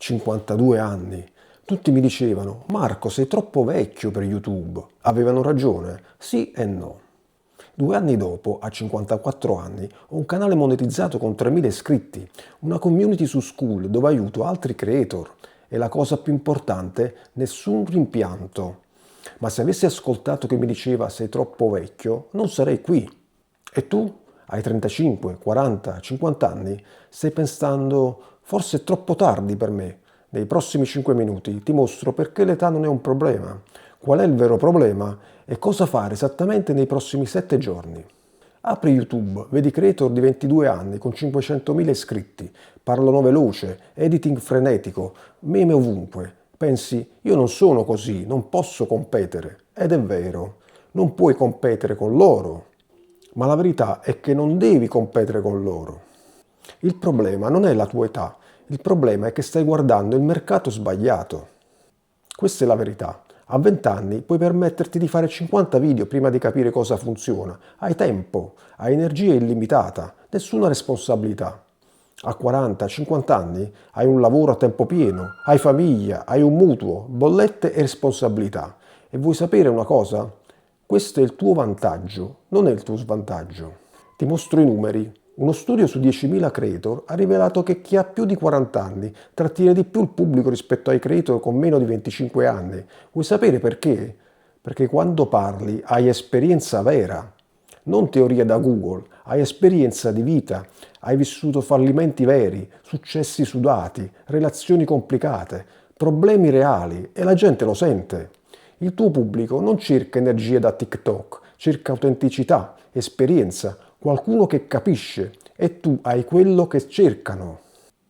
52 anni. Tutti mi dicevano: Marco, sei troppo vecchio per YouTube. Avevano ragione? Sì e no. 2 anni dopo, a 54 anni, ho un canale monetizzato con 3.000 iscritti, una community su School dove aiuto altri creator e la cosa più importante, nessun rimpianto. Ma se avessi ascoltato che mi diceva sei troppo vecchio, non sarei qui. E tu? Hai 35, 40, 50 anni? Stai pensando forse è troppo tardi per me. Nei prossimi 5 minuti ti mostro perché l'età non è un problema, qual è il vero problema e cosa fare esattamente nei prossimi 7 giorni. Apri YouTube, vedi creator di 22 anni con 500.000 iscritti, parlano veloce, editing frenetico, meme ovunque. Pensi, io non sono così, non posso competere. Ed è vero, non puoi competere con loro. Ma la verità è che non devi competere con loro. Il problema non è la tua età, il problema è che stai guardando il mercato sbagliato. Questa è la verità. A 20 anni puoi permetterti di fare 50 video prima di capire cosa funziona. Hai tempo, hai energia illimitata, nessuna responsabilità. A 40, 50 anni hai un lavoro a tempo pieno, hai famiglia, hai un mutuo, bollette e responsabilità. E vuoi sapere una cosa? Questo è il tuo vantaggio, non è il tuo svantaggio. Ti mostro i numeri. Uno studio su 10.000 creator ha rivelato che chi ha più di 40 anni trattiene di più il pubblico rispetto ai creator con meno di 25 anni. Vuoi sapere perché? Perché quando parli hai esperienza vera, non teoria da Google, hai esperienza di vita, hai vissuto fallimenti veri, successi sudati, relazioni complicate, problemi reali e la gente lo sente. Il tuo pubblico non cerca energia da TikTok, cerca autenticità, esperienza, qualcuno che capisce e tu hai quello che cercano.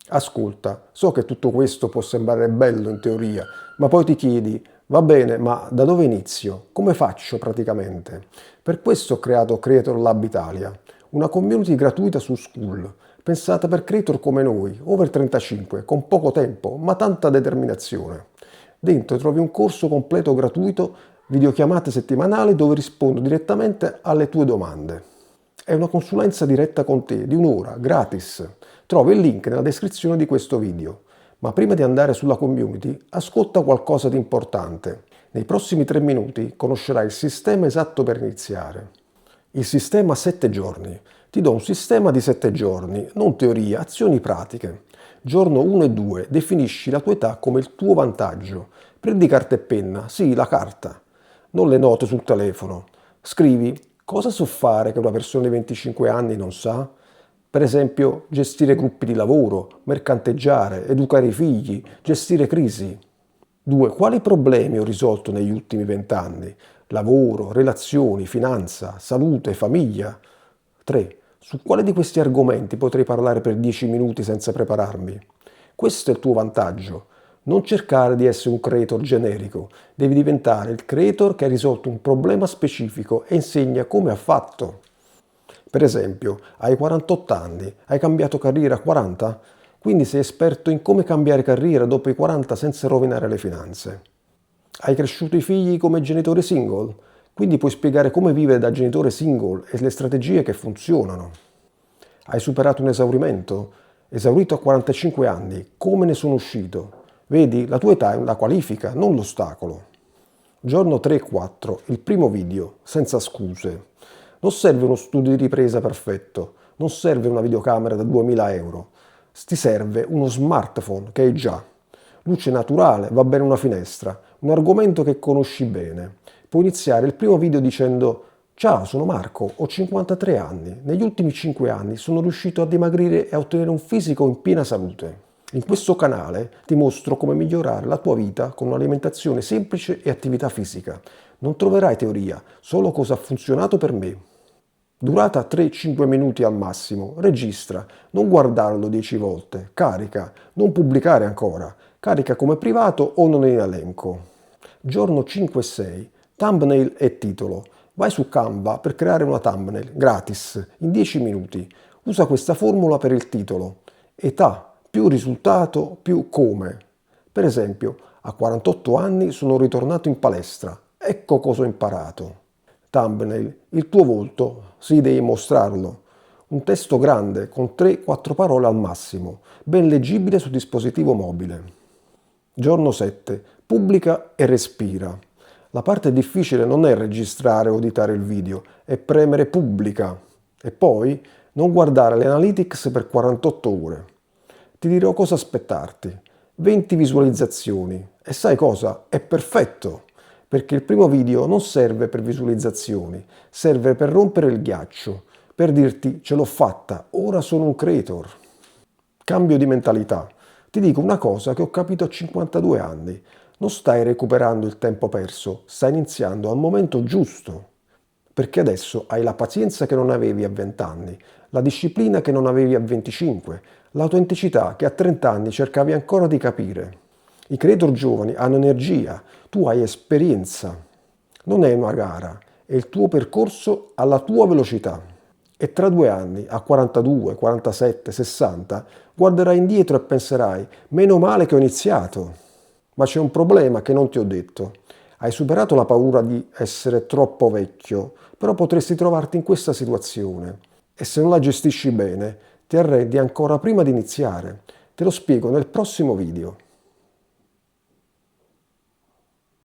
Ascolta, so che tutto questo può sembrare bello in teoria, ma poi ti chiedi, va bene, ma da dove inizio? Come faccio praticamente? Per questo ho creato Creator Lab Italia, una community gratuita su School, pensata per creator come noi, over 35, con poco tempo, ma tanta determinazione. Dentro trovi un corso completo gratuito, videochiamate settimanali dove rispondo direttamente alle tue domande. È una consulenza diretta con te, di un'ora, gratis. Trovi il link nella descrizione di questo video. Ma prima di andare sulla community, ascolta qualcosa di importante. Nei prossimi 3 minuti conoscerai il sistema esatto per iniziare. Il sistema 7 giorni. Ti do un sistema di 7 giorni, non teoria, azioni pratiche. Giorno 1 e 2, definisci la tua età come il tuo vantaggio. Prendi carta e penna, sì, la carta, non le note sul telefono. Scrivi cosa so fare che una persona di 25 anni non sa? Per esempio, gestire gruppi di lavoro, mercanteggiare, educare i figli, gestire crisi. 2. Quali problemi ho risolto negli ultimi 20 anni? Lavoro, relazioni, finanza, salute, famiglia. 3. Su quale di questi argomenti potrei parlare per 10 minuti senza prepararmi? Questo è il tuo vantaggio. Non cercare di essere un creator generico, devi diventare il creator che ha risolto un problema specifico e insegna come ha fatto. Per esempio, hai 48 anni, hai cambiato carriera a 40? Quindi sei esperto in come cambiare carriera dopo i 40 senza rovinare le finanze. Hai cresciuto i figli come genitore single? Quindi puoi spiegare come vivere da genitore single e le strategie che funzionano. Hai superato un esaurimento? Esaurito a 45 anni, come ne sono uscito? Vedi, la tua età è una qualifica, non l'ostacolo. Giorno 3 e 4, il primo video, senza scuse. Non serve uno studio di ripresa perfetto, non serve una videocamera da 2000 euro. Ti serve uno smartphone che hai già. Luce naturale, va bene una finestra, un argomento che conosci bene. Puoi iniziare il primo video dicendo: ciao, sono Marco, ho 53 anni. Negli ultimi 5 anni sono riuscito a dimagrire e a ottenere un fisico in piena salute. In questo canale ti mostro come migliorare la tua vita con un'alimentazione semplice e attività fisica. Non troverai teoria, solo cosa ha funzionato per me. Durata 3-5 minuti al massimo. Registra, non guardarlo 10 volte. Carica, non pubblicare ancora. Carica come privato o non in elenco. Giorno 5 e 6. Thumbnail e titolo. Vai su Canva per creare una thumbnail gratis in 10 minuti. Usa questa formula per il titolo. Età più risultato più come. Per esempio, a 48 anni sono ritornato in palestra. Ecco cosa ho imparato. Thumbnail, il tuo volto, sì, devi mostrarlo. Un testo grande con 3-4 parole al massimo, ben leggibile su dispositivo mobile. Giorno 7. Pubblica e respira. La parte difficile non è registrare o editare il video, è premere pubblica e poi non guardare le analytics per 48 ore. Ti dirò cosa aspettarti. 20 visualizzazioni e sai cosa? È perfetto, perché il primo video non serve per visualizzazioni, serve per rompere il ghiaccio, per dirti ce l'ho fatta, ora sono un creator. Cambio di mentalità. Ti dico una cosa che ho capito a 52 anni. Non stai recuperando il tempo perso, stai iniziando al momento giusto. Perché adesso hai la pazienza che non avevi a 20 anni, la disciplina che non avevi a 25, l'autenticità che a 30 anni cercavi ancora di capire. I creator giovani hanno energia, tu hai esperienza. Non è una gara, è il tuo percorso alla tua velocità. E tra 2 anni, a 42, 47, 60, guarderai indietro e penserai, meno male che ho iniziato. Ma c'è un problema che non ti ho detto. Hai superato la paura di essere troppo vecchio, però potresti trovarti in questa situazione. E se non la gestisci bene, ti arrendi ancora prima di iniziare. Te lo spiego nel prossimo video.